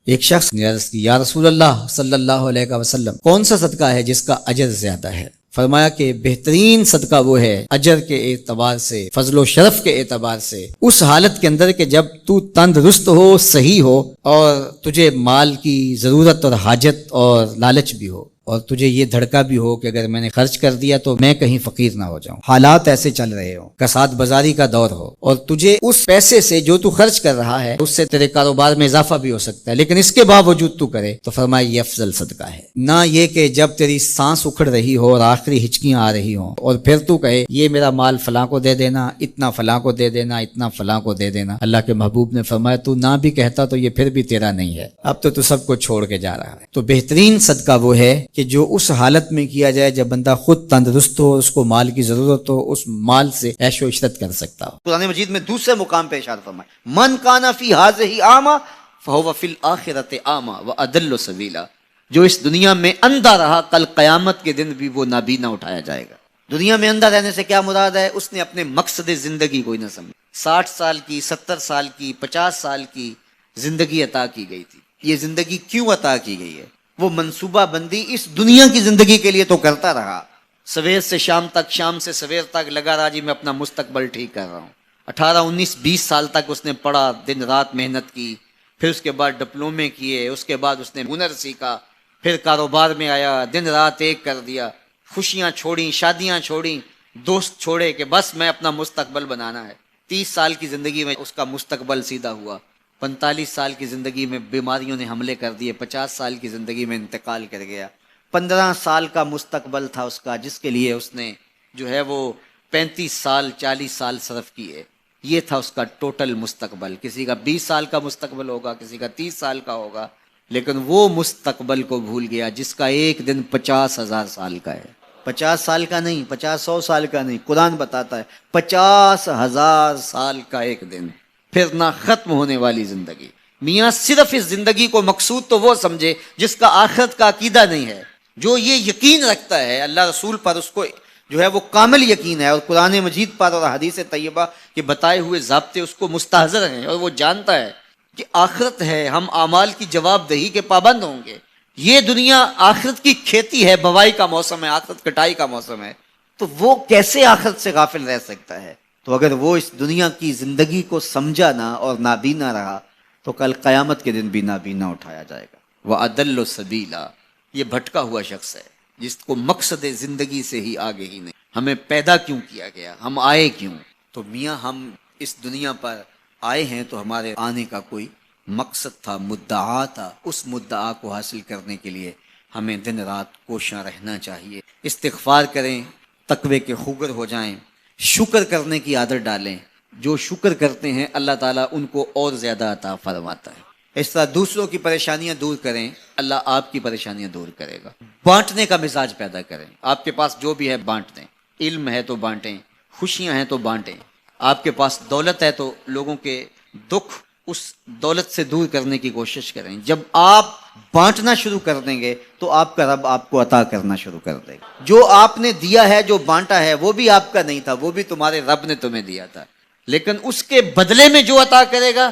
ایک شخص نے عرض کی، یا رسول اللہ صلی اللہ علیہ وسلم، کون سا صدقہ ہے جس کا اجر زیادہ ہے؟ فرمایا کہ بہترین صدقہ وہ ہے اجر کے اعتبار سے، فضل و شرف کے اعتبار سے، اس حالت کے اندر کہ جب تو تندرست ہو، صحیح ہو، اور تجھے مال کی ضرورت اور حاجت اور لالچ بھی ہو، اور تجھے یہ دھڑکا بھی ہو کہ اگر میں نے خرچ کر دیا تو میں کہیں فقیر نہ ہو جاؤں، حالات ایسے چل رہے ہوں، کساد بازاری کا دور ہو، اور تجھے اس پیسے سے جو تو خرچ کر رہا ہے اس سے تیرے کاروبار میں اضافہ بھی ہو سکتا ہے، لیکن اس کے باوجود تو کرے، تو فرمایا یہ افضل صدقہ ہے۔ نہ یہ کہ جب تیری سانس اکھڑ رہی ہو اور آخری ہچکیاں آ رہی ہوں اور پھر تو کہے یہ میرا مال فلاں کو دے دینا، اتنا فلاں کو دے دینا، اتنا فلاں کو دے دینا۔ اللہ کے محبوب نے فرمایا تو نہ بھی کہتا تو یہ پھر بھی تیرا نہیں ہے، اب تو سب کو چھوڑ کے جا رہا ہے۔ تو بہترین صدقہ وہ ہے کہ جو اس حالت میں کیا جائے جب بندہ خود تندرست ہو، اس کو مال کی ضرورت ہو، اس مال سے عیش و عشرت کر سکتا ہو۔ قرآن مجید میں دوسرے مقام پہ ارشاد فرمائے، من کان فی ہذہ اعمی فہو فی الآخرۃ اعمی واضل سبیلا، جو اس دنیا میں اندھا رہا کل قیامت کے دن بھی وہ نابینا اٹھایا جائے گا۔ دنیا میں اندھا رہنے سے کیا مراد ہے؟ اس نے اپنے مقصد زندگی کو ہی نہ سمجھا۔ 60 سال کی، 70 سال کی، 50 سال کی زندگی عطا کی گئی تھی، یہ زندگی کیوں عطا کی گئی ہے؟ وہ منصوبہ بندی اس دنیا کی زندگی کے لیے تو کرتا رہا، سویر سے شام تک، شام سے سویر تک لگا رہا، جی میں اپنا مستقبل ٹھیک کر رہا ہوں۔ 18 19 20 سال تک اس نے پڑھا، دن رات محنت کی، پھر اس کے بعد ڈپلومے کیے، اس کے بعد اس نے ہنر سیکھا، پھر کاروبار میں آیا، دن رات ایک کر دیا، خوشیاں چھوڑیں، شادیاں چھوڑیں، دوست چھوڑے کہ بس میں اپنا مستقبل بنانا ہے۔ 30 سال کی زندگی میں اس کا مستقبل سیدھا ہوا، 45 سال کی زندگی میں بیماریوں نے حملے کر دیے، 50 سال کی زندگی میں انتقال کر گیا۔ 15 سال کا مستقبل تھا اس کا، جس کے لیے اس نے جو ہے وہ 35 سال 40 سال صرف کیے، یہ تھا اس کا ٹوٹل مستقبل۔ کسی کا 20 سال کا مستقبل ہوگا، کسی کا 30 سال کا ہوگا، لیکن وہ مستقبل کو بھول گیا جس کا ایک دن 50,000 سال کا ہے۔ 50 سال کا نہیں، 50 سال کا نہیں، قرآن بتاتا ہے 50,000 سال کا ایک دن، پھر نہ ختم ہونے والی زندگی۔ میاں صرف اس زندگی کو مقصود تو وہ سمجھے جس کا آخرت کا عقیدہ نہیں ہے، جو یہ یقین رکھتا ہے اللہ رسول پر، اس کو جو ہے وہ کامل یقین ہے، اور قرآن مجید پر اور حدیث طیبہ کے بتائے ہوئے ضابطے اس کو مستحضر ہیں، اور وہ جانتا ہے کہ آخرت ہے، ہم اعمال کی جواب دہی کے پابند ہوں گے۔ یہ دنیا آخرت کی کھیتی ہے، بوائی کا موسم ہے، آخرت کٹائی کا موسم ہے، تو وہ کیسے آخرت سے غافل رہ سکتا ہے؟ تو اگر وہ اس دنیا کی زندگی کو سمجھا نہ اور نابینا رہا تو کل قیامت کے دن بھی نابینا اٹھایا جائے گا۔ وَأَضَلُّ سَبِيلًا، یہ بھٹکا ہوا شخص ہے جس کو مقصد زندگی سے ہی آگے ہی نہیں۔ ہمیں پیدا کیوں کیا گیا؟ ہم آئے کیوں؟ تو میاں ہم اس دنیا پر آئے ہیں تو ہمارے آنے کا کوئی مقصد تھا، مدعا تھا۔ اس مدعا کو حاصل کرنے کے لیے ہمیں دن رات کوشاں رہنا چاہیے، استغفار کریں، تقوی کے خوگر ہو جائیں، شکر کرنے کی عادت ڈالیں۔ جو شکر کرتے ہیں اللہ تعالیٰ ان کو اور زیادہ عطا فرماتا ہے۔ اس طرح دوسروں کی پریشانیاں دور کریں، اللہ آپ کی پریشانیاں دور کرے گا۔ بانٹنے کا مزاج پیدا کریں، آپ کے پاس جو بھی ہے بانٹ دیں، علم ہے تو بانٹیں، خوشیاں ہیں تو بانٹیں، آپ کے پاس دولت ہے تو لوگوں کے دکھ اس دولت سے دور کرنے کی کوشش کریں۔ جب آپ بانٹنا شروع کر دیں گے تو آپ کا رب آپ کو عطا کرنا شروع کر دے گا۔ جو آپ نے دیا ہے، جو بانٹا ہے، وہ بھی آپ کا نہیں تھا، وہ بھی تمہارے رب نے تمہیں دیا تھا، لیکن اس کے بدلے میں جو عطا کرے گا،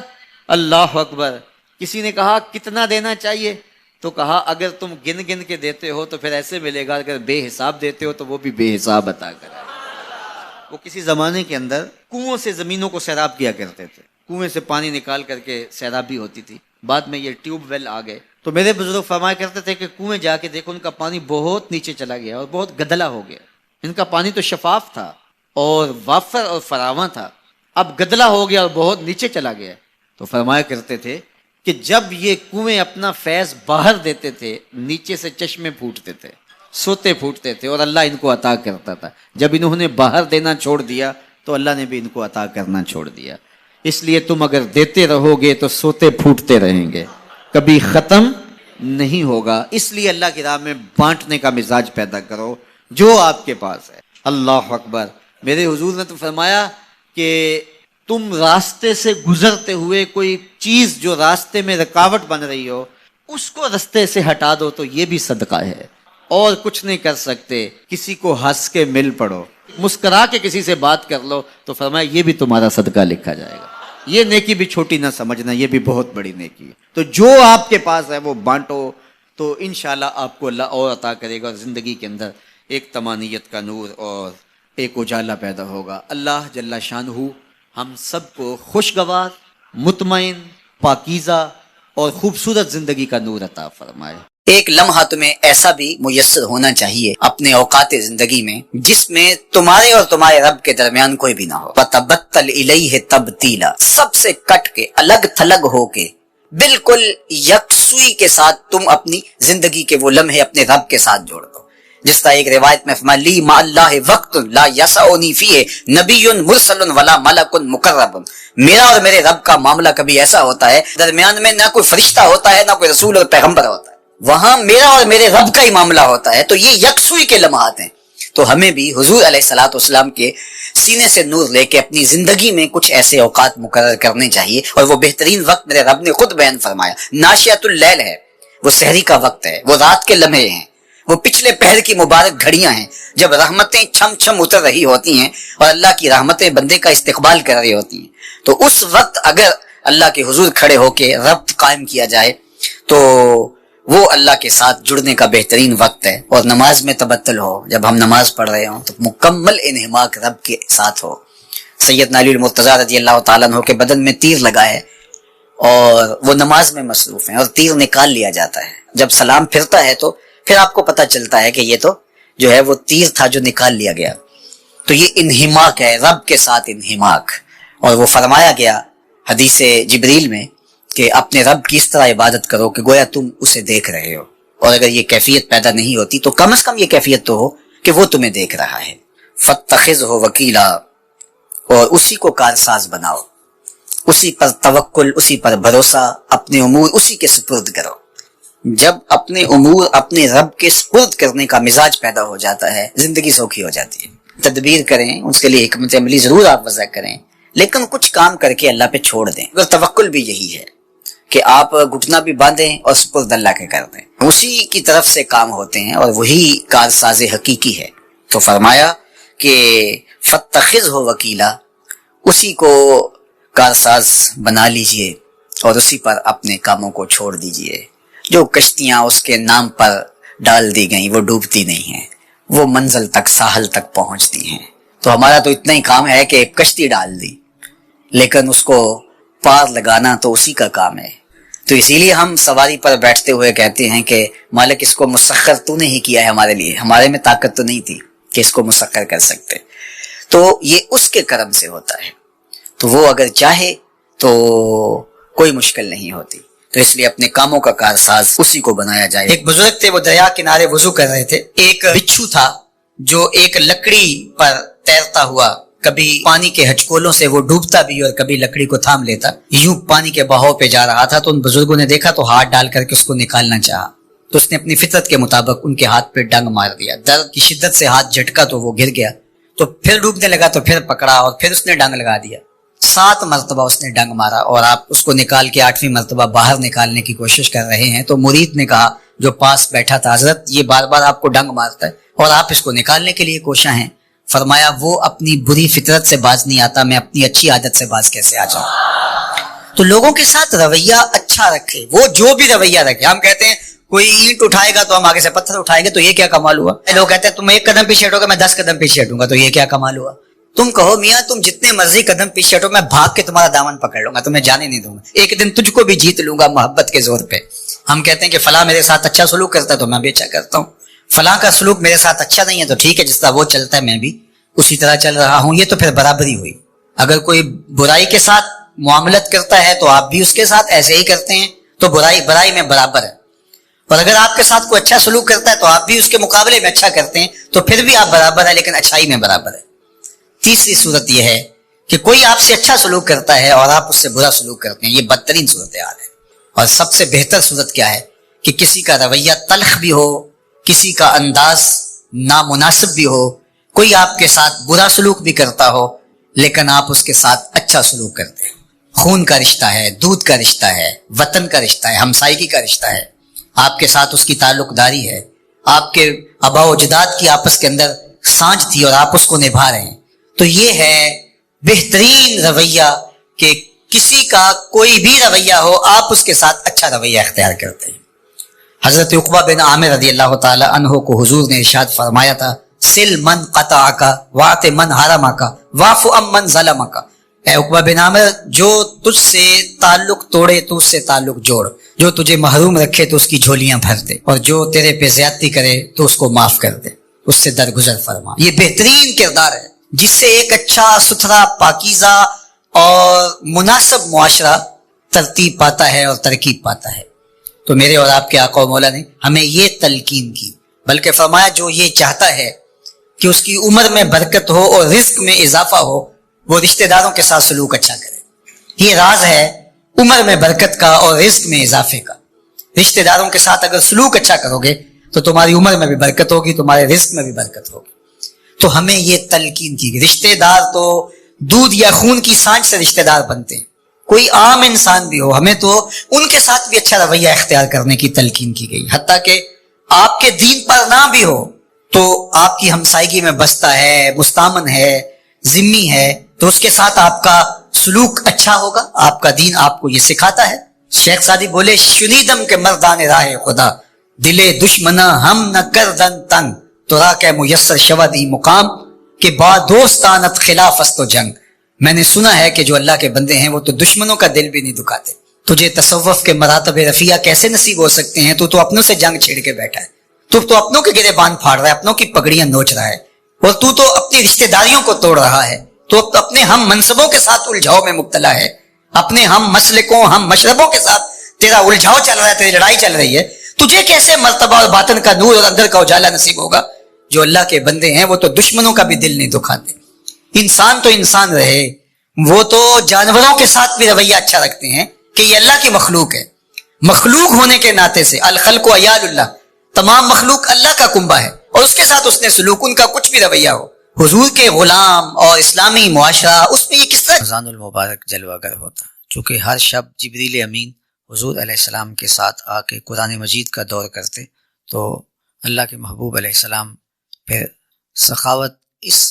اللہ اکبر۔ کسی نے کہا کتنا دینا چاہیے؟ تو کہا اگر تم گن گن کے دیتے ہو تو پھر ایسے ملے گا، اگر بے حساب دیتے ہو تو وہ بھی بے حساب عطا کرے گا۔ وہ کسی زمانے کے اندر کنووں سے زمینوں کو سیراب کیا کرتے تھے، کنویں سے پانی نکال کر کے سیرابی ہوتی تھی، بعد میں یہ ٹیوب ویل آ گئے۔ تو میرے بزرگ فرمایا کرتے تھے کہ کنویں جا کے دیکھو، ان کا پانی بہت نیچے چلا گیا اور بہت گدلا ہو گیا۔ ان کا پانی تو شفاف تھا اور وافر اور فراواں تھا، اب گدلا ہو گیا اور بہت نیچے چلا گیا۔ تو فرمایا کرتے تھے کہ جب یہ کنویں اپنا فیض باہر دیتے تھے، نیچے سے چشمے پھوٹتے تھے، سوتے پھوٹتے تھے، اور اللہ ان کو عطا کرتا تھا۔ جب انہوں نے باہر دینا چھوڑ دیا تو اللہ نے بھی ان کو عطا کرنا چھوڑ دیا۔ اس لیے تم اگر دیتے رہو گے تو سوتے پھوٹتے رہیں گے، کبھی ختم نہیں ہوگا۔ اس لیے اللہ کی راہ میں بانٹنے کا مزاج پیدا کرو جو آپ کے پاس ہے۔ اللہ اکبر۔ میرے حضور نے تو فرمایا کہ تم راستے سے گزرتے ہوئے کوئی چیز جو راستے میں رکاوٹ بن رہی ہو، اس کو راستے سے ہٹا دو تو یہ بھی صدقہ ہے۔ اور کچھ نہیں کر سکتے، کسی کو ہنس کے مل پڑو، مسکرا کے کسی سے بات کر لو تو فرمایا یہ بھی تمہارا صدقہ لکھا جائے گا۔ یہ نیکی بھی چھوٹی نہ سمجھنا، یہ بھی بہت بڑی نیکی ہے. تو جو آپ کے پاس ہے وہ بانٹو، تو انشاءاللہ آپ کو اللہ اور عطا کرے گا، اور زندگی کے اندر ایک طمانیت کا نور اور ایک اجالا پیدا ہوگا. اللہ جل شانہ ہم سب کو خوشگوار، مطمئن، پاکیزہ اور خوبصورت زندگی کا نور عطا فرمائے. ایک لمحہ تمہیں ایسا بھی میسر ہونا چاہیے اپنے اوقات زندگی میں جس میں تمہارے اور تمہارے رب کے درمیان کوئی بھی نہ ہو. وَتَبَتَّلْ إِلَيْهِ تَبْتِيلًا، سب سے کٹ کے، الگ تھلگ ہو کے، بالکل یکسوئی کے ساتھ تم اپنی زندگی کے وہ لمحے اپنے رب کے ساتھ جوڑ دو. جس طرح ایک روایت میں فرمایا لی مع اللہ وقت لا یسعنی فیہ نبی مرسل ولا ملک مقرب، میرا اور میرے رب کا معاملہ کبھی ایسا ہوتا ہے درمیان میں نہ کوئی فرشتہ ہوتا ہے نہ کوئی رسول اور پیغمبر ہوتا ہے، وہاں میرا اور میرے رب کا ہی معاملہ ہوتا ہے. تو یہ یکسوئی کے لمحات ہیں. تو ہمیں بھی حضور علیہ الصلوۃ والسلام کے سینے سے نور لے کے اپنی زندگی میں کچھ ایسے اوقات مقرر کرنے چاہیے. اور وہ بہترین وقت میرے رب نے خود بیان فرمایا، ناشیۃ اللیل ہے، وہ سحری کا وقت ہے، وہ رات کے لمحے ہیں، وہ پچھلے پہر کی مبارک گھڑیاں ہیں جب رحمتیں چھم چھم اتر رہی ہوتی ہیں اور اللہ کی رحمتیں بندے کا استقبال کر رہی ہوتی ہیں. تو اس وقت اگر اللہ کے حضور کھڑے ہو کے ربط قائم کیا جائے تو وہ اللہ کے ساتھ جڑنے کا بہترین وقت ہے. اور نماز میں تبتل ہو، جب ہم نماز پڑھ رہے ہوں تو مکمل انہماک رب کے ساتھ ہو. سیدنا علی المرتضیٰ رضی اللہ تعالیٰ عنہ کے بدن میں تیر لگا ہے اور وہ نماز میں مصروف ہیں اور تیر نکال لیا جاتا ہے. جب سلام پھرتا ہے تو پھر آپ کو پتہ چلتا ہے کہ یہ تو جو ہے وہ تیر تھا جو نکال لیا گیا. تو یہ انہماک ہے، رب کے ساتھ انہماک. اور وہ فرمایا گیا حدیث جبریل میں کہ اپنے رب کی اس طرح عبادت کرو کہ گویا تم اسے دیکھ رہے ہو. اور اگر یہ کیفیت پیدا نہیں ہوتی تو کم از کم یہ کیفیت تو ہو کہ وہ تمہیں دیکھ رہا ہے. فاتخذہ وکیلا، اور اسی کو کارساز بناؤ، اسی پر توکل، اسی پر بھروسہ، اپنے امور اسی کے سپرد کرو. جب اپنے امور اپنے رب کے سپرد کرنے کا مزاج پیدا ہو جاتا ہے زندگی سوکھی ہو جاتی ہے. تدبیر کریں، اس کے لیے حکمت عملی ضرور آپ وضع کریں، لیکن کچھ کام کر کے اللہ پہ چھوڑ دیں. اگر توکل بھی یہی ہے کہ آپ گھٹنا بھی باندھیں اور سپرد اللہ کے کر دیں، اسی کی طرف سے کام ہوتے ہیں اور وہی کارساز حقیقی ہے. تو فرمایا کہ فاتخذہ وکیلا، اسی کو کارساز بنا لیجئے اور اسی پر اپنے کاموں کو چھوڑ دیجئے. جو کشتیاں اس کے نام پر ڈال دی گئیں وہ ڈوبتی نہیں ہیں، وہ منزل تک، ساحل تک پہنچتی ہیں. تو ہمارا تو اتنا ہی کام ہے کہ ایک کشتی ڈال دی، لیکن اس کو پار لگانا تو اسی کا کام ہے. تو اسی لیے ہم سواری پر بیٹھتے ہوئے کہتے ہیں کہ مالک اس کو مسخر تو نہیں کیا ہے ہمارے لیے، ہمارے میں طاقت تو نہیں تھی کہ اس کو مسخر کر سکتے. تو یہ اس کے کرم سے ہوتا ہے. تو وہ اگر چاہے تو کوئی مشکل نہیں ہوتی. تو اس لیے اپنے کاموں کا کارساز اسی کو بنایا جائے. ایک بزرگ تھے، وہ دریا کنارے وضو کر رہے تھے. ایک بچھو تھا جو ایک لکڑی پر تیرتا ہوا، کبھی پانی کے ہچکولوں سے وہ ڈوبتا بھی اور کبھی لکڑی کو تھام لیتا، یوں پانی کے بہاؤ پہ جا رہا تھا. تو ان بزرگوں نے دیکھا تو ہاتھ ڈال کر کے اس کو نکالنا چاہا، تو اس نے اپنی فطرت کے مطابق ان کے ہاتھ پہ ڈنگ مار دیا. درد کی شدت سے ہاتھ جھٹکا تو وہ گر گیا. تو پھر ڈوبنے لگا تو پھر پکڑا اور پھر اس نے ڈنگ لگا دیا. 7 مرتبہ اس نے ڈنگ مارا اور آپ اس کو نکال کے 8ویں مرتبہ باہر نکالنے کی کوشش کر رہے ہیں. تو مرید نے کہا جو پاس بیٹھا تھا، حضرت یہ بار بار آپ کو ڈنگ مارتا ہے اور آپ اس کو نکالنے کے لیے کوشاں ہیں. فرمایا وہ اپنی بری فطرت سے باز نہیں آتا، میں اپنی اچھی عادت سے باز کیسے آ جاؤں. تو لوگوں کے ساتھ رویہ اچھا رکھے، وہ جو بھی رویہ رکھے. ہم کہتے ہیں کوئی اینٹ اٹھائے گا تو ہم آگے سے پتھر اٹھائیں گے تو یہ کیا کمال ہوا. لوگ کہتے ہیں تم 1 قدم پیچھے ہٹو گے میں 10 قدم پیچھے ہٹوں گا تو یہ کیا کمال ہوا. تم کہو میاں تم جتنے مرضی قدم پیچھے ہٹو، میں بھاگ کے تمہارا دامن پکڑ لوں گا، تمہیں جانے نہیں دوں گا، ایک دن تجھ کو بھی جیت لوں گا محبت کے زور پہ. ہم کہتے ہیں کہ فلاں میرے ساتھ اچھا سلوک کرتا ہے تو میں بھی اچھا کرتا ہوں، فلاں کا سلوک میرے ساتھ اچھا نہیں ہے تو ٹھیک ہے، جس طرح وہ چلتا ہے میں بھی اسی طرح چل رہا ہوں. یہ تو پھر برابری ہوئی. اگر کوئی برائی کے ساتھ معاملت کرتا ہے تو آپ بھی اس کے ساتھ ایسے ہی کرتے ہیں تو برائی میں برابر ہے. اور اگر آپ کے ساتھ کوئی اچھا سلوک کرتا ہے تو آپ بھی اس کے مقابلے میں اچھا کرتے ہیں تو پھر بھی آپ برابر ہے، لیکن اچھائی میں برابر ہے. تیسری صورت یہ ہے کہ کوئی آپ سے اچھا سلوک کرتا ہے اور آپ اس سے برا سلوک کرتے ہیں، یہ بدترین صورتحال ہے. اور سب سے بہتر صورت کیا ہے کہ کسی کا رویہ تلخ بھی ہو، کسی کا انداز نامناسب بھی ہو، کوئی آپ کے ساتھ برا سلوک بھی کرتا ہو لیکن آپ اس کے ساتھ اچھا سلوک کرتے ہیں. خون کا رشتہ ہے، دودھ کا رشتہ ہے، وطن کا رشتہ ہے، ہمسائیگی کا رشتہ ہے، آپ کے ساتھ اس کی تعلق داری ہے، آپ کے آباء و اجداد کی آپس کے اندر سانجھ تھی اور آپ اس کو نبھا رہے ہیں. تو یہ ہے بہترین رویہ کہ کسی کا کوئی بھی رویہ ہو آپ اس کے ساتھ اچھا رویہ اختیار کرتے ہیں. حضرت عقبہ بن عامر رضی اللہ تعالی عنہ کو حضور نے ارشاد فرمایا تھا سل من قطعک واعط من حرمک واعف عن من ظلمک. اے عقبہ بن عامر جو تجھ سے تعلق توڑے تو اس سے تعلق جوڑ، جو تجھے محروم رکھے تو اس کی جھولیاں بھر دے، اور جو تیرے پہ زیادتی کرے تو اس کو معاف کر دے، اس سے درگزر فرما. یہ بہترین کردار ہے جس سے ایک اچھا ستھرا پاکیزہ اور مناسب معاشرہ ترتیب پاتا ہے اور ترکیب پاتا ہے. تو میرے اور آپ کے آقا و مولا نے ہمیں یہ تلقین کی، بلکہ فرمایا جو یہ چاہتا ہے کہ اس کی عمر میں برکت ہو اور رزق میں اضافہ ہو وہ رشتہ داروں کے ساتھ سلوک اچھا کرے. یہ راز ہے عمر میں برکت کا اور رزق میں اضافے کا. رشتہ داروں کے ساتھ اگر سلوک اچھا کرو گے تو تمہاری عمر میں بھی برکت ہوگی، تمہارے رزق میں بھی برکت ہوگی. تو ہمیں یہ تلقین کی. رشتہ دار تو دودھ یا خون کی سانچ سے رشتہ دار بنتے ہیں، کوئی عام انسان بھی ہو، ہمیں تو ان کے ساتھ بھی اچھا رویہ اختیار کرنے کی تلقین کی گئی. حتیٰ کہ آپ کے دین پر نہ بھی ہو تو آپ کی ہمسائیگی میں بستا ہے، مستامن ہے، ذمی ہے، تو اس کے ساتھ آپ کا سلوک اچھا ہوگا. آپ کا دین آپ کو یہ سکھاتا ہے. شیخ سعدی بولے شنیدم کے مردان راہ خدا دلے دشمنا ہم نہ کردن تنگ تو را کے میسر شود ای مقام کہ با دوستانت خلاف است و جنگ. میں نے سنا ہے کہ جو اللہ کے بندے ہیں وہ تو دشمنوں کا دل بھی نہیں دکھاتے. تجھے تصوف کے مراتب رفیع کیسے نصیب ہو سکتے ہیں؟ تو اپنوں سے جنگ چھیڑ کے بیٹھا ہے، تو اپنوں کے گریبان پھاڑ رہا ہے، اپنوں کی پگڑیاں نوچ رہا ہے، اور تو اپنی رشتہ داریوں کو توڑ رہا ہے. تو اپنے ہم منصبوں کے ساتھ الجھاؤ میں مبتلا ہے، اپنے ہم مسلکوں ہم مشربوں کے ساتھ تیرا الجھاؤ چل رہا ہے، تیری لڑائی چل رہی ہے. تجھے کیسے مرتبہ اور باطن کا نور اور اندر کا اجالا نصیب ہوگا؟ جو اللہ کے بندے ہیں وہ تو دشمنوں کا بھی دل نہیں دکھاتے. انسان تو انسان رہے، وہ تو جانوروں کے ساتھ بھی رویہ اچھا رکھتے ہیں کہ یہ اللہ کی مخلوق ہے. مخلوق ہونے کے ناطے سے الخلق و عیال اللہ، تمام مخلوق اللہ کا کنبہ ہے، اور اس کے ساتھ اس نے سلوک ان کا کچھ بھی رویہ ہو. حضور کے غلام اور اسلامی معاشرہ اس میں یہ کس طرح رمضان المبارک جلوہ گر ہوتا، چونکہ ہر شب جبریل امین حضور علیہ السلام کے ساتھ آ کے قرآن مجید کا دور کرتے، تو اللہ کے محبوب علیہ السلام پھر سخاوت اس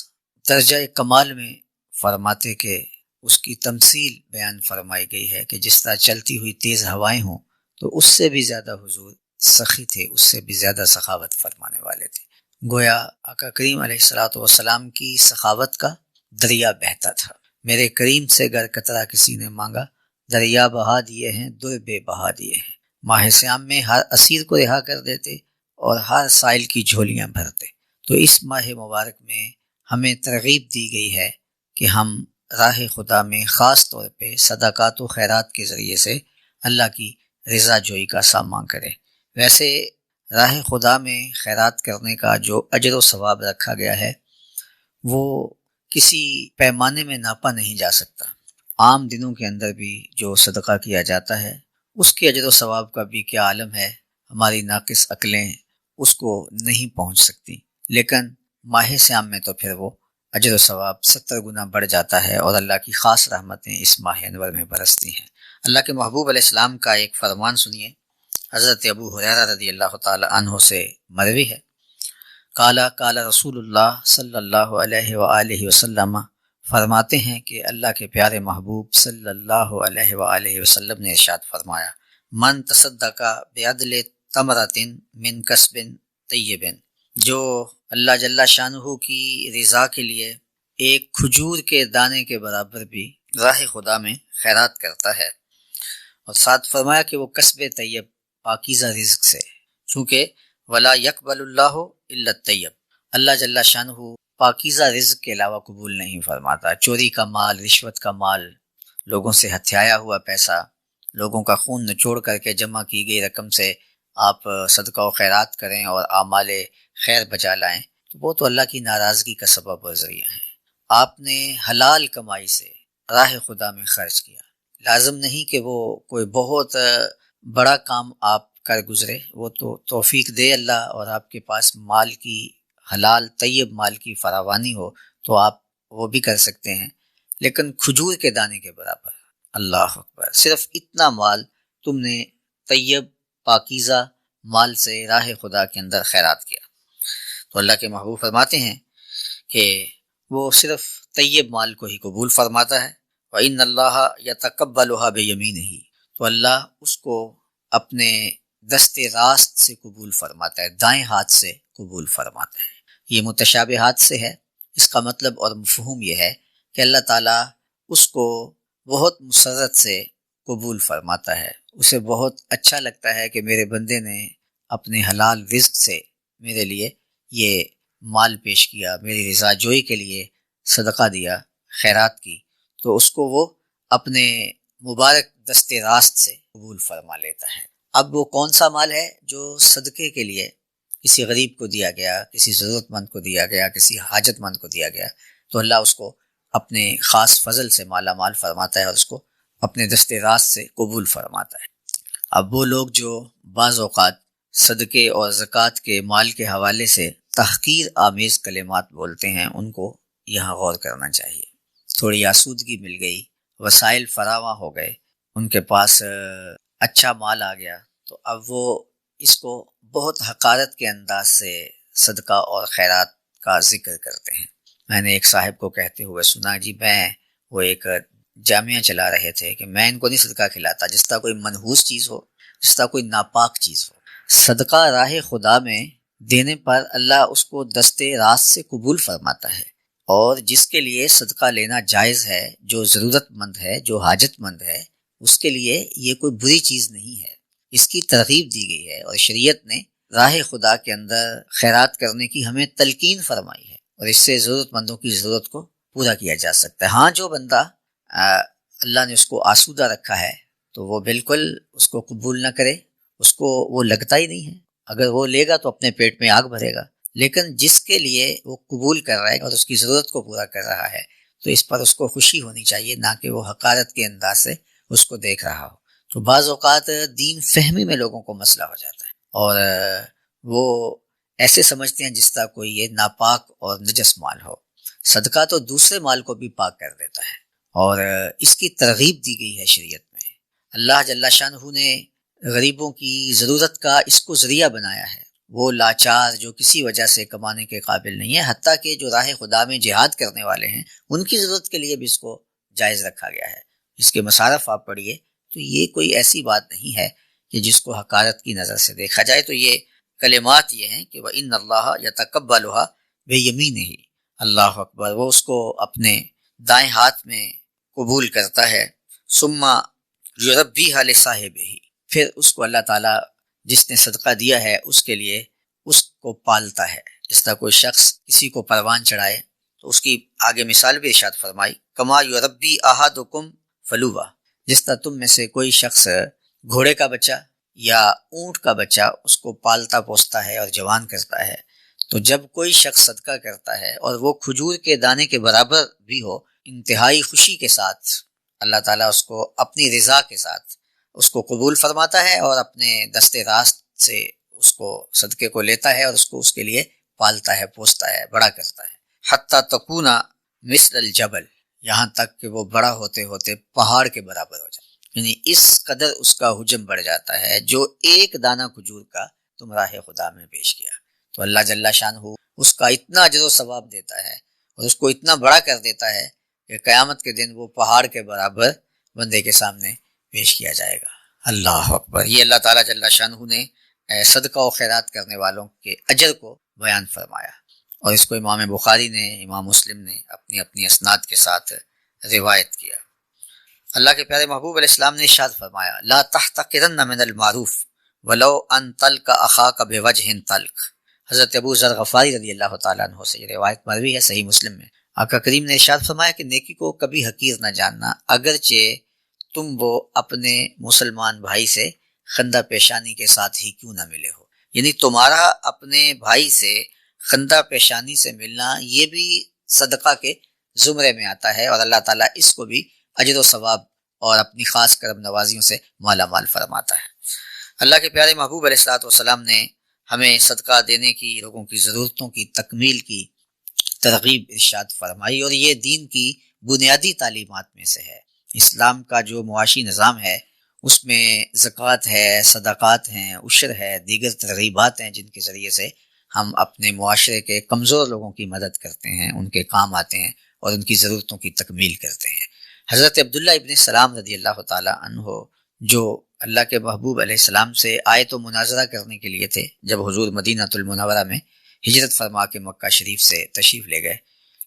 درجہ کمال میں فرماتے کہ اس کی تمثیل بیان فرمائی گئی ہے کہ جس طرح چلتی ہوئی تیز ہوائیں ہوں تو اس سے بھی زیادہ حضور سخی تھے، اس سے بھی زیادہ سخاوت فرمانے والے تھے. گویا آقا کریم علیہ الصلوۃ والسلام کی سخاوت کا دریا بہتا تھا. میرے کریم سے گر قطرہ کسی نے مانگا، دریا بہا دیے ہیں در بے بہا دیے ہیں. ماہ سیام میں ہر اسیر کو رہا کر دیتے اور ہر سائل کی جھولیاں بھرتے. تو اس ماہ مبارک میں ہمیں ترغیب دی گئی ہے کہ ہم راہ خدا میں خاص طور پہ صدقات و خیرات کے ذریعے سے اللہ کی رضا جوئی کا سامان کریں. ویسے راہ خدا میں خیرات کرنے کا جو اجر و ثواب رکھا گیا ہے وہ کسی پیمانے میں ناپا نہیں جا سکتا. عام دنوں کے اندر بھی جو صدقہ کیا جاتا ہے اس کے اجر و ثواب کا بھی کیا عالم ہے، ہماری ناقص عقلیں اس کو نہیں پہنچ سکتی. لیکن ماہ سیام میں تو پھر وہ اجر و ثواب 70 گنا بڑھ جاتا ہے، اور اللہ کی خاص رحمتیں اس ماہ انور میں برستی ہیں. اللہ کے محبوب علیہ السلام کا ایک فرمان سنیے. حضرت ابو ہریرہ رضی اللہ تعالی عنہ سے مروی ہے، قال رسول اللہ صلی اللہ علیہ وآلہ وسلم، فرماتے ہیں کہ اللہ کے پیارے محبوب صلی اللہ علیہ وآلہ وسلم نے ارشاد فرمایا، من تصدق بعدل تمرۃ من کسب طیب، جو اللہ جل شانہ کی رضا کے لیے ایک کھجور کے دانے کے برابر بھی راہ خدا میں خیرات کرتا ہے، اور ساتھ فرمایا کہ وہ کسب طیب پاکیزہ رزق سے، چونکہ ولا یقبل اللہ الا الطیب، اللہ جل شانہ پاکیزہ رزق کے علاوہ قبول نہیں فرماتا. چوری کا مال، رشوت کا مال، لوگوں سے ہتھیایا ہوا پیسہ، لوگوں کا خون نچوڑ کر کے جمع کی گئی رقم سے آپ صدقہ و خیرات کریں اور اعمال خیر بجا لائیں تو وہ تو اللہ کی ناراضگی کا سبب اور ذریعہ ہیں. آپ نے حلال کمائی سے راہ خدا میں خرچ کیا. لازم نہیں کہ وہ کوئی بہت بڑا کام آپ کر گزرے، وہ تو توفیق دے اللہ اور آپ کے پاس مال کی حلال طیب مال کی فراوانی ہو تو آپ وہ بھی کر سکتے ہیں. لیکن کھجور کے دانے کے برابر، اللہ اکبر، صرف اتنا مال تم نے طیب پاکیزہ مال سے راہ خدا کے اندر خیرات کیا. تو اللہ کے محبوب فرماتے ہیں کہ وہ صرف طیب مال کو ہی قبول فرماتا ہے، وَإِنَّ اللَّهَ يَتَقَبَّلُهَا بِيَمِينِهِ، تو اللہ اس کو اپنے دست راست سے قبول فرماتا ہے، دائیں ہاتھ سے قبول فرماتا ہے۔ یہ متشابہات سے ہے، اس کا مطلب اور مفہوم یہ ہے کہ اللہ تعالیٰ اس کو بہت مسرت سے قبول فرماتا ہے، اسے بہت اچھا لگتا ہے کہ میرے بندے نے اپنے حلال رزق سے میرے لیے یہ مال پیش کیا، میری رضا جوئی کے لیے صدقہ دیا، خیرات کی، تو اس کو وہ اپنے مبارک دست راست سے قبول فرما لیتا ہے۔ اب وہ کون سا مال ہے جو صدقے کے لیے کسی غریب کو دیا گیا، کسی ضرورت مند کو دیا گیا، کسی حاجت مند کو دیا گیا، تو اللہ اس کو اپنے خاص فضل سے مالا مال فرماتا ہے اور اس کو اپنے دست راست سے قبول فرماتا ہے۔ اب وہ لوگ جو بعض اوقات صدقے اور زکوٰۃ کے مال کے حوالے سے تحقیر آمیز کلمات بولتے ہیں، ان کو یہاں غور کرنا چاہیے۔ تھوڑی آسودگی مل گئی، وسائل فراواں ہو گئے، ان کے پاس اچھا مال آ گیا، تو اب وہ اس کو بہت حقارت کے انداز سے صدقہ اور خیرات کا ذکر کرتے ہیں۔ میں نے ایک صاحب کو کہتے ہوئے سنا، جی میں وہ ایک جامعہ چلا رہے تھے کہ میں ان کو نہیں صدقہ کھلاتا جس طرح کوئی منحوس چیز ہو، جس طرح کوئی ناپاک چیز ہو۔ صدقہ راہ خدا میں دینے پر اللہ اس کو دست راست سے قبول فرماتا ہے، اور جس کے لیے صدقہ لینا جائز ہے، جو ضرورت مند ہے، جو حاجت مند ہے، اس کے لیے یہ کوئی بری چیز نہیں ہے، اس کی ترغیب دی گئی ہے، اور شریعت نے راہ خدا کے اندر خیرات کرنے کی ہمیں تلقین فرمائی ہے، اور اس سے ضرورت مندوں کی ضرورت کو پورا کیا جا سکتا ہے۔ ہاں، جو بندہ اللہ نے اس کو آسودہ رکھا ہے تو وہ بالکل اس کو قبول نہ کرے، اس کو وہ لگتا ہی نہیں ہے، اگر وہ لے گا تو اپنے پیٹ میں آگ بھرے گا، لیکن جس کے لیے وہ قبول کر رہا ہے اور اس کی ضرورت کو پورا کر رہا ہے تو اس پر اس کو خوشی ہونی چاہیے، نہ کہ وہ حقارت کے انداز سے اس کو دیکھ رہا ہو۔ تو بعض اوقات دین فہمی میں لوگوں کو مسئلہ ہو جاتا ہے، اور وہ ایسے سمجھتے ہیں جس طرح کوئی یہ ناپاک اور نجس مال ہو۔ صدقہ تو دوسرے مال کو بھی پاک کر دیتا ہے، اور اس کی ترغیب دی گئی ہے شریعت میں۔ اللہ جل شانہ نے غریبوں کی ضرورت کا اس کو ذریعہ بنایا ہے، وہ لاچار جو کسی وجہ سے کمانے کے قابل نہیں ہے، حتیٰ کہ جو راہ خدا میں جہاد کرنے والے ہیں ان کی ضرورت کے لیے بھی اس کو جائز رکھا گیا ہے۔ اس کے مصارف آپ پڑھیے تو یہ کوئی ایسی بات نہیں ہے کہ جس کو حقارت کی نظر سے دیکھا جائے۔ تو یہ کلمات یہ ہیں کہ وَإِنَّ اللَّهَ يَتَقَبَّلُهَا بِيَمِينِهِ، اللہ اکبر، وہ اس کو اپنے دائیں ہاتھ میں قبول کرتا ہے، ثم يُرَبِّيهَا لِصَاحِبِهِ، پھر اس کو اللہ تعالیٰ جس نے صدقہ دیا ہے اس کے لیے اس کو پالتا ہے۔ جس طرح کوئی شخص کسی کو پروان چڑھائے تو اس کی آگے مثال بھی ارشاد فرمائی، کما یربی احدکم فلوہ، جس طرح تم میں سے کوئی شخص گھوڑے کا بچہ یا اونٹ کا بچہ اس کو پالتا پوستا ہے اور جوان کرتا ہے، تو جب کوئی شخص صدقہ کرتا ہے اور وہ کھجور کے دانے کے برابر بھی ہو، انتہائی خوشی کے ساتھ اللہ تعالیٰ اس کو اپنی رضا کے ساتھ اس کو قبول فرماتا ہے اور اپنے دست راست سے اس کو صدقے کو لیتا ہے اور اس کو اس کے لیے پالتا ہے، پوستا ہے، بڑا کرتا ہے۔ حتیٰ تکون مثل الجبل، یہاں تک کہ وہ بڑا ہوتے ہوتے پہاڑ کے برابر ہو جائے، یعنی اس قدر اس کا حجم بڑھ جاتا ہے جو ایک دانہ کھجور کا تم راہ خدا میں پیش کیا۔ تو اللہ جل شانہ اس کا اتنا اجر و ثواب دیتا ہے اور اس کو اتنا بڑا کر دیتا ہے کہ قیامت کے دن وہ پہاڑ کے برابر بندے کے سامنے پیش کیا جائے گا۔ اللہ اکبر، یہ اللہ تعالیٰ جل شانہ نے صدقہ و خیرات کرنے والوں کے اجر کو بیان فرمایا، اور اس کو امام بخاری نے، امام مسلم نے اپنی اپنی اسناد کے ساتھ روایت کیا۔ اللہ کے پیارے محبوب علیہ السلام نے ارشاد فرمایا، لا تحتقرن من المعروف ولو ان تلق اخاک بوجہ طلق۔ حضرت ابو ذر غفاری رضی اللہ تعالیٰ عنہ سے یہ روایت مروی ہے صحیح مسلم میں۔ آقا کریم نے ارشاد فرمایا کہ نیکی کو کبھی حقیر نہ جاننا، اگرچہ تم وہ اپنے مسلمان بھائی سے خندہ پیشانی کے ساتھ ہی کیوں نہ ملے ہو، یعنی تمہارا اپنے بھائی سے خندہ پیشانی سے ملنا یہ بھی صدقہ کے زمرے میں آتا ہے، اور اللہ تعالیٰ اس کو بھی اجر و ثواب اور اپنی خاص کرم نوازیوں سے مالا مال فرماتا ہے۔ اللہ کے پیارے محبوب علیہ الصلوۃ والسلام نے ہمیں صدقہ دینے کی، لوگوں کی ضرورتوں کی تکمیل کی ترغیب ارشاد فرمائی، اور یہ دین کی بنیادی تعلیمات میں سے ہے۔ اسلام کا جو معاشی نظام ہے اس میں زکوٰۃ ہے، صدقات ہیں، عشر ہے، دیگر ترغیبات ہیں جن کے ذریعے سے ہم اپنے معاشرے کے کمزور لوگوں کی مدد کرتے ہیں، ان کے کام آتے ہیں اور ان کی ضرورتوں کی تکمیل کرتے ہیں۔ حضرت عبداللہ ابن سلام رضی اللہ تعالیٰ عنہ جو اللہ کے محبوب علیہ السلام سے آئے تو مناظرہ کرنے کے لیے تھے، جب حضور مدینہ المنورہ میں ہجرت فرما کے مکہ شریف سے تشریف لے گئے،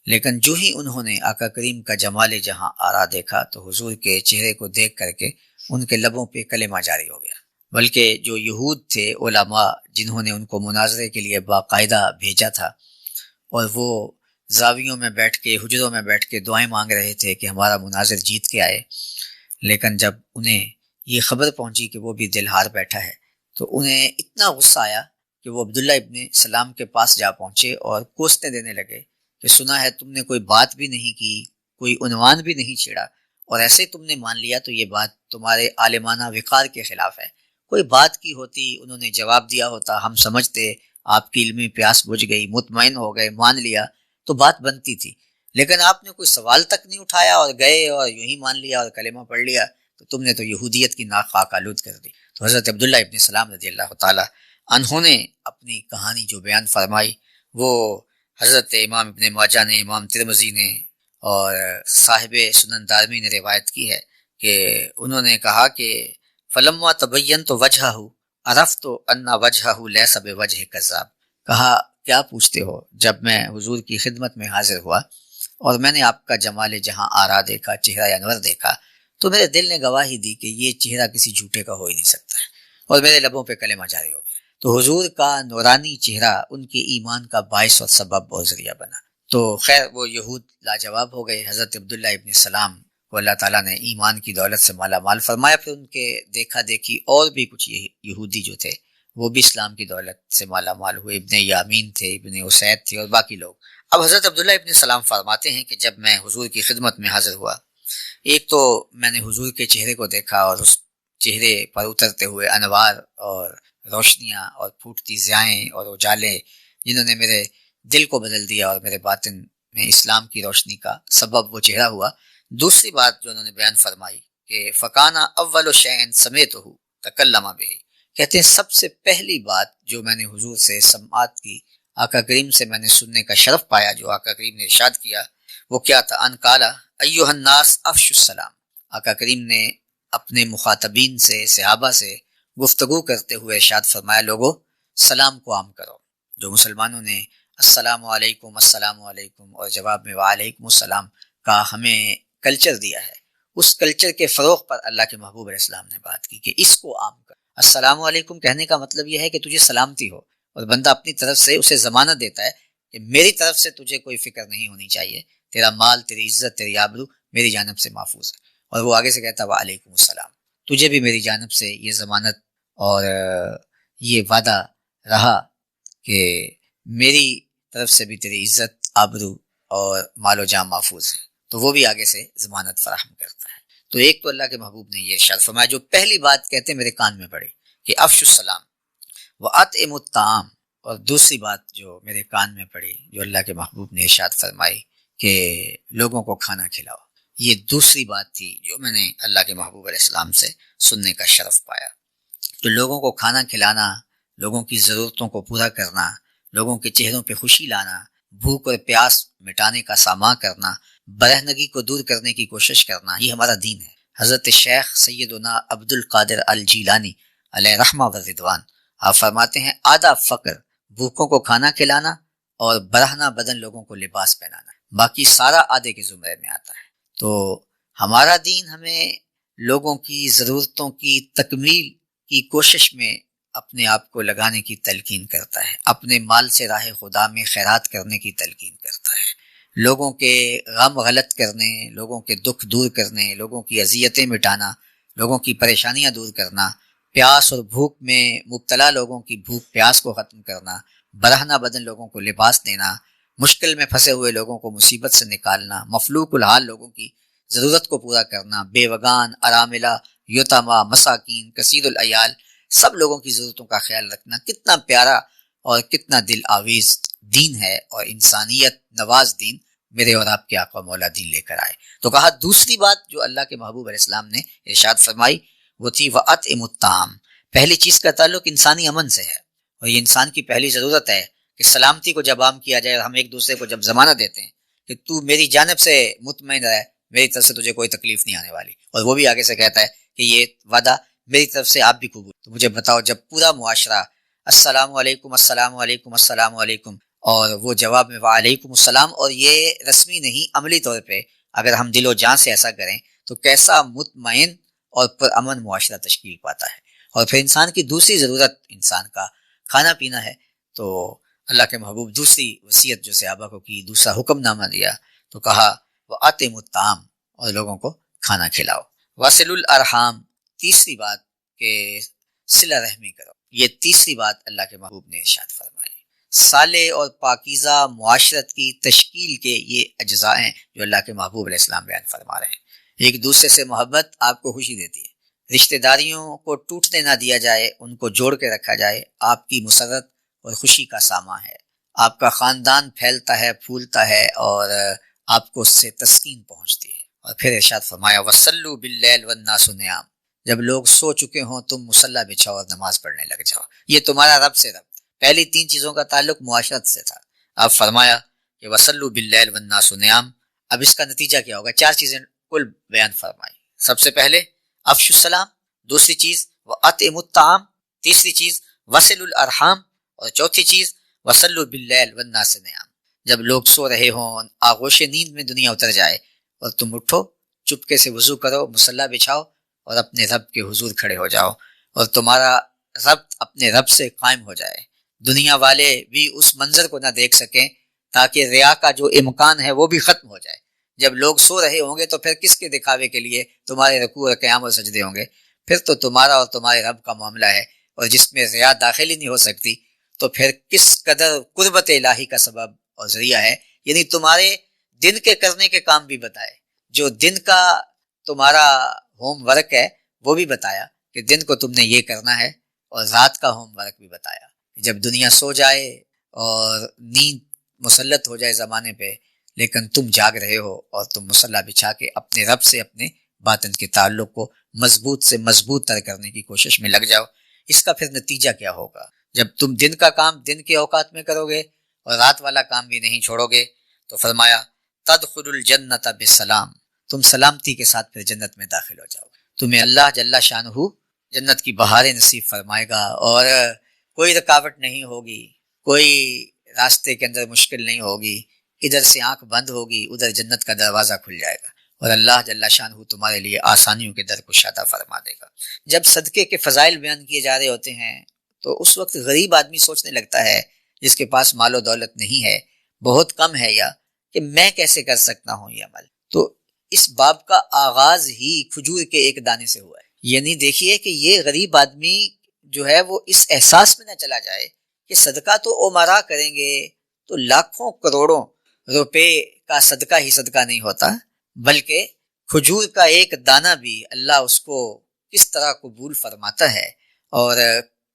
لیکن جو ہی انہوں نے آقا کریم کا جمال جہاں آرا دیکھا تو حضور کے چہرے کو دیکھ کر کے ان کے لبوں پہ کلمہ جاری ہو گیا، بلکہ جو یہود تھے علماء جنہوں نے ان کو مناظرے کے لیے باقاعدہ بھیجا تھا، اور وہ زاویوں میں بیٹھ کے حجروں میں بیٹھ کے دعائیں مانگ رہے تھے کہ ہمارا مناظر جیت کے آئے، لیکن جب انہیں یہ خبر پہنچی کہ وہ بھی دل ہار بیٹھا ہے تو انہیں اتنا غصہ آیا کہ وہ عبداللہ ابن سلام کے پاس جا پہنچے اور کوسنے دینے لگے کہ سنا ہے تم نے کوئی بات بھی نہیں کی، کوئی عنوان بھی نہیں چھیڑا، اور ایسے تم نے مان لیا تو یہ بات تمہارے عالمانہ وقار کے خلاف ہے۔ کوئی بات کی ہوتی، انہوں نے جواب دیا ہوتا، ہم سمجھتے آپ کی علمی پیاس بجھ گئی، مطمئن ہو گئے، مان لیا تو بات بنتی تھی، لیکن آپ نے کوئی سوال تک نہیں اٹھایا اور گئے اور یوں ہی مان لیا اور کلمہ پڑھ لیا، تو تم نے تو یہودیت کی ناک خاک آلود کر دی۔ تو حضرت عبداللہ ابن سلام رضی اللہ تعالیٰ انہوں نے اپنی کہانی جو بیان فرمائی وہ حضرت امام ابن ماجہ نے، امام ترمذی نے اور صاحب سنن دارمی نے روایت کی ہے کہ انہوں نے کہا کہ فلما تبینت وجہہ عرفت ان وجہہ لیس بوجہ کذاب، کہا کیا پوچھتے ہو، جب میں حضور کی خدمت میں حاضر ہوا اور میں نے آپ کا جمال جہاں آرا دیکھا، چہرہ انور دیکھا، تو میرے دل نے گواہی دی کہ یہ چہرہ کسی جھوٹے کا ہو ہی نہیں سکتا ہے، اور میرے لبوں پہ کلمہ جاری ہو گیا۔ تو حضور کا نورانی چہرہ ان کے ایمان کا باعث اور سبب اور ذریعہ بنا۔ تو خیر وہ یہود لاجواب ہو گئے، حضرت عبداللہ ابن سلام کو اللہ تعالیٰ نے ایمان کی دولت سے مالا مال فرمایا، پھر ان کے دیکھا دیکھی اور بھی کچھ یہودی جو تھے وہ بھی اسلام کی دولت سے مالا مال ہوئے، ابن یامین تھے، ابن اسید تھے اور باقی لوگ۔ اب حضرت عبداللہ ابن سلام فرماتے ہیں کہ جب میں حضور کی خدمت میں حاضر ہوا، ایک تو میں نے حضور کے چہرے کو دیکھا اور اس چہرے پر اترتے ہوئے انوار اور روشنیاں اور پھوٹتی ضیائیں اور اجالے جنہوں نے میرے دل کو بدل دیا اور میرے باطن میں اسلام کی روشنی کا سبب وہ چہرہ ہوا۔ دوسری بات جو انہوں نے بیان فرمائی کہ فکانہ اول شیء سمعتہ تکلم بہ، کہتے ہیں سب سے پہلی بات جو میں نے حضور سے سماعت کی، آقا کریم سے میں نے سننے کا شرف پایا، جو آقا کریم نے ارشاد کیا وہ کیا تھا، ان قالا ایھا الناس افشوا السلام۔ آقا کریم نے اپنے مخاطبین سے، صحابہ سے گفتگو کرتے ہوئے ارشاد فرمایا لوگو سلام کو عام کرو۔ جو مسلمانوں نے السلام علیکم السلام علیکم اور جواب میں وعلیکم السلام کا ہمیں کلچر دیا ہے، اس کلچر کے فروغ پر اللہ کے محبوب علیہ السلام نے بات کی کہ اس کو عام کر۔ السلام علیکم کہنے کا مطلب یہ ہے کہ تجھے سلامتی ہو، اور بندہ اپنی طرف سے اسے ضمانت دیتا ہے کہ میری طرف سے تجھے کوئی فکر نہیں ہونی چاہیے، تیرا مال، تیری عزت، تیری آبرو میری جانب سے محفوظ ہے۔ اور وہ آگے سے کہتا وعلیکم السلام، تجھے بھی میری جانب سے یہ ضمانت اور یہ وعدہ رہا کہ میری طرف سے بھی تیری عزت، آبرو اور مال و جان محفوظ ہے، تو وہ بھی آگے سے ضمانت فراہم کرتا ہے۔ تو ایک تو اللہ کے محبوب نے یہ ارشاد فرمایا، جو پہلی بات کہتے ہیں میرے کان میں پڑی کہ افشوا السلام وَأَطْعِمُوا الطَّعَامَ، اور دوسری بات جو میرے کان میں پڑی جو اللہ کے محبوب نے ارشاد فرمائی کہ لوگوں کو کھانا کھلاؤ، یہ دوسری بات تھی جو میں نے اللہ کے محبوب علیہ السلام سے سننے کا شرف پایا۔ تو لوگوں کو کھانا کھلانا، لوگوں کی ضرورتوں کو پورا کرنا، لوگوں کے چہروں پہ خوشی لانا، بھوک اور پیاس مٹانے کا ساماں کرنا، برہنگی کو دور کرنے کی کوشش کرنا، یہ ہمارا دین ہے۔ حضرت شیخ سیدنا عبد القادر الجیلانی علیہ رحمہ و رضوان آپ فرماتے ہیں آدھا فقر بھوکوں کو کھانا کھلانا اور برہنہ بدن لوگوں کو لباس پہنانا، باقی سارا آدھے کے زمرے میں آتا ہے۔ تو ہمارا دین ہمیں لوگوں کی ضرورتوں کی تکمیل کی کوشش میں اپنے آپ کو لگانے کی تلقین کرتا ہے، اپنے مال سے راہ خدا میں خیرات کرنے کی تلقین کرتا ہے، لوگوں کے غم غلط کرنے، لوگوں کے دکھ دور کرنے، لوگوں کی اذیتیں مٹانا، لوگوں کی پریشانیاں دور کرنا، پیاس اور بھوک میں مبتلا لوگوں کی بھوک پیاس کو ختم کرنا، برہنہ بدن لوگوں کو لباس دینا، مشکل میں پھنسے ہوئے لوگوں کو مصیبت سے نکالنا، مفلوق الحال لوگوں کی ضرورت کو پورا کرنا، بیوگان، اراملہ، یتامہ، مساکین، کثیر العیال، سب لوگوں کی ضرورتوں کا خیال رکھنا، کتنا پیارا اور کتنا دل آویز دین ہے اور انسانیت نواز دین میرے اور آپ کے آقا مولا دین لے کر آئے۔ تو کہا دوسری بات جو اللہ کے محبوب علیہ السلام نے ارشاد فرمائی وہ تھی وَأَطْعِمُوا الطَّعَامَ، پہلی چیز کا تعلق انسانی امن سے ہے، اور یہ انسان کی پہلی ضرورت ہے کہ سلامتی کو جب عام کیا جائے، اور ہم ایک دوسرے کو جب ضمانت دیتے ہیں کہ تو میری جانب سے مطمئن رہے، میری طرف سے تجھے کوئی تکلیف نہیں آنے والی. اور وہ بھی آگے سے کہتا ہے کہ یہ وعدہ میری طرف سے آپ بھی قبول. تو مجھے بتاؤ جب پورا معاشرہ السلام علیکم السلام علیکم السلام علیکم اور وہ جواب میں وعلیکم السلام، اور یہ رسمی نہیں عملی طور پہ اگر ہم دل و جان سے ایسا کریں تو کیسا مطمئن اور پرامن معاشرہ تشکیل پاتا ہے. اور پھر انسان کی دوسری ضرورت انسان کا کھانا پینا ہے. تو اللہ کے محبوب دوسری وصیت جو صحابہ کو کی، دوسرا حکم نامہ دیا تو کہا وَأَطِعِمُوا الطَّعَامَ، اور لوگوں کو کھانا کھلاؤ. وَصِلُوا الْأَرْحَامَ، تیسری بات کہ صلہ رحمی کرو. یہ تیسری بات اللہ کے محبوب نے ارشاد فرمائی. صالح اور پاکیزہ معاشرت کی تشکیل کے یہ اجزاء ہیں جو اللہ کے محبوب علیہ السلام بیان فرما رہے ہیں. ایک دوسرے سے محبت آپ کو خوشی دیتی ہے، رشتہ داریوں کو ٹوٹنے نہ دیا جائے، ان کو جوڑ کے رکھا جائے، آپ کی مسرت اور خوشی کا سامان ہے. آپ کا خاندان پھیلتا ہے، پھولتا ہے اور آپ کو اس سے تسکین پہنچتی ہے. اور پھر ارشاد فرمایا وَصَلُّوا بِاللَّيْلِ وَالنَّاسُ نِيَامٌ، جب لوگ سو چکے ہوں تم مصلی بچھاؤ اور نماز پڑھنے لگ جاؤ. یہ تمہارا رب سے رب. پہلی تین چیزوں کا تعلق معاشرت سے تھا. اب فرمایا کہ وَصَلُّوا بِاللَّيْلِ وَالنَّاسُ نِيَامٌ. اب اس کا نتیجہ کیا ہوگا؟ چار چیزیں کل بیان فرمائی. سب سے پہلے افشوا السلام، دوسری چیز وَأَطْعِمُوا الطَّعَامَ، تیسری چیز وَصِلُوا الْأَرْحَامَ، اور چوتھی چیز وَصَلُّوا بِاللَّيْلِ وَالنَّاسِ نِيَامٌ. جب لوگ سو رہے ہوں، آغوش نیند میں دنیا اتر جائے اور تم اٹھو، چپکے سے وضو کرو، مصلی بچھاؤ اور اپنے رب کے حضور کھڑے ہو جاؤ اور تمہارا ربط اپنے رب سے قائم ہو جائے. دنیا والے بھی اس منظر کو نہ دیکھ سکیں تاکہ ریا کا جو امکان ہے وہ بھی ختم ہو جائے. جب لوگ سو رہے ہوں گے تو پھر کس کے دکھاوے کے لیے تمہارے رکوع اور قیام اور سجدے ہوں گے؟ پھر تو تمہارا اور تمہارے رب کا معاملہ ہے، اور جس میں ریا داخل ہی نہیں ہو سکتی تو پھر کس قدر قربت الہی کا سبب اور ذریعہ ہے. یعنی تمہارے دن کے کرنے کے کام بھی بتائے، جو دن کا تمہارا ہوم ورک ہے وہ بھی بتایا کہ دن کو تم نے یہ کرنا ہے، اور رات کا ہوم ورک بھی بتایا. جب دنیا سو جائے اور نیند مسلط ہو جائے زمانے پہ، لیکن تم جاگ رہے ہو اور تم مصلی بچھا کے اپنے رب سے اپنے باطن کے تعلق کو مضبوط سے مضبوط تر کرنے کی کوشش میں لگ جاؤ. اس کا پھر نتیجہ کیا ہوگا؟ جب تم دن کا کام دن کے اوقات میں کرو گے اور رات والا کام بھی نہیں چھوڑو گے تو فرمایا تدخل الجنت بسلام، تم سلامتی کے ساتھ پھر جنت میں داخل ہو جاؤ. تمہیں اللہ جل شانہ جنت کی بہاریں نصیب فرمائے گا، اور کوئی رکاوٹ نہیں ہوگی، کوئی راستے کے اندر مشکل نہیں ہوگی. ادھر سے آنکھ بند ہوگی، ادھر جنت کا دروازہ کھل جائے گا، اور اللہ جل شانہ تمہارے لیے آسانیوں کے در کشادہ فرما دے گا. جب صدقے کے فضائل بیان کیے جا رہے ہوتے ہیں تو اس وقت غریب آدمی سوچنے لگتا ہے جس کے پاس مال و دولت نہیں ہے، بہت کم ہے، یا کہ میں کیسے کر سکتا ہوں یہ عمل. تو اس باب کا آغاز ہی کھجور کے ایک دانے سے ہوا ہے. یعنی دیکھیے کہ یہ غریب آدمی جو ہے وہ اس احساس میں نہ چلا جائے کہ صدقہ تو عمرا کریں گے تو لاکھوں کروڑوں روپے کا صدقہ ہی صدقہ نہیں ہوتا، بلکہ کھجور کا ایک دانہ بھی اللہ اس کو کس طرح قبول فرماتا ہے، اور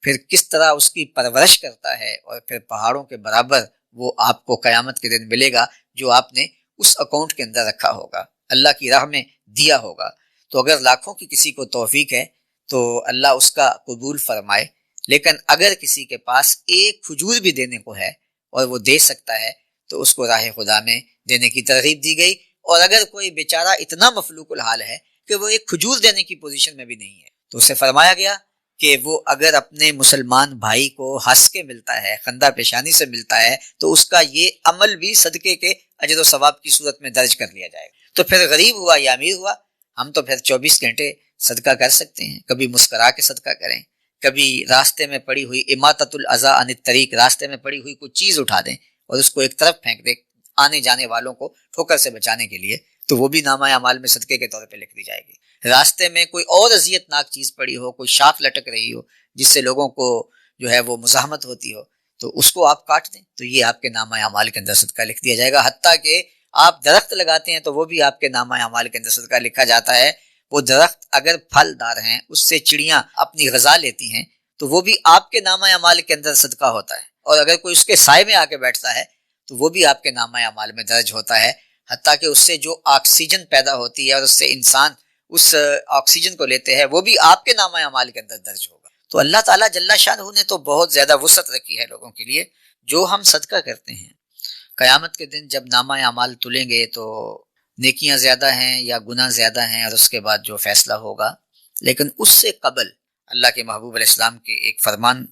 پھر کس طرح اس کی پرورش کرتا ہے، اور پھر پہاڑوں کے برابر وہ آپ کو قیامت کے دن ملے گا جو آپ نے اس اکاؤنٹ کے اندر رکھا ہوگا، اللہ کی راہ میں دیا ہوگا. تو اگر لاکھوں کی کسی کو توفیق ہے تو اللہ اس کا قبول فرمائے، لیکن اگر کسی کے پاس ایک کھجور بھی دینے کو ہے اور وہ دے سکتا ہے تو اس کو راہ خدا میں دینے کی ترغیب دی گئی. اور اگر کوئی بیچارہ اتنا مفلوق الحال ہے کہ وہ ایک کھجور دینے کی پوزیشن میں بھی نہیں ہے تو اسے فرمایا گیا کہ وہ اگر اپنے مسلمان بھائی کو ہنس کے ملتا ہے، خندہ پیشانی سے ملتا ہے، تو اس کا یہ عمل بھی صدقے کے اجر و ثواب کی صورت میں درج کر لیا جائے گا. تو پھر غریب ہوا یا امیر ہوا، ہم تو پھر 24 گھنٹے صدقہ کر سکتے ہیں. کبھی مسکرا کے صدقہ کریں، کبھی راستے میں پڑی ہوئی اماطۃ الاذی عن الطریق، راستے میں پڑی ہوئی کوئی چیز اٹھا دیں اور اس کو ایک طرف پھینک دیں آنے جانے والوں کو ٹھوکر سے بچانے کے لیے، تو وہ بھی نامہ اعمال میں صدقے کے طور پہ لکھ دی جائے گی. راستے میں کوئی اور اذیت ناک چیز پڑی ہو، کوئی شاخ لٹک رہی ہو جس سے لوگوں کو جو ہے وہ مزاحمت ہوتی ہو، تو اس کو آپ کاٹ دیں تو یہ آپ کے نامہ اعمال کے اندر صدقہ لکھ دیا جائے گا. حتیٰ کہ آپ درخت لگاتے ہیں تو وہ بھی آپ کے نامہ اعمال کے اندر صدقہ لکھا جاتا ہے. وہ درخت اگر پھل دار ہیں، اس سے چڑیاں اپنی غذا لیتی ہیں، تو وہ بھی آپ کے نامہ اعمال کے اندر صدقہ ہوتا ہے. اور اگر کوئی اس کے سائے میں آ کے بیٹھتا ہے تو وہ بھی آپ کے نامہ اعمال میں درج ہوتا ہے. حتیٰ کہ اس سے جو آکسیجن پیدا ہوتی ہے اور اس سے انسان اس آکسیجن کو لیتے ہیں، وہ بھی آپ کے نامہ اعمال کے اندر درج ہوگا. تو اللہ تعالیٰ جل شانہ نے تو بہت زیادہ وسعت رکھی ہے لوگوں کے لیے. جو ہم صدقہ کرتے ہیں، قیامت کے دن جب نامہ اعمال تلیں گے تو نیکیاں زیادہ ہیں یا گناہ زیادہ ہیں، اور اس کے بعد جو فیصلہ ہوگا. لیکن اس سے قبل اللہ کے محبوب علیہ السلام کے ایک فرمان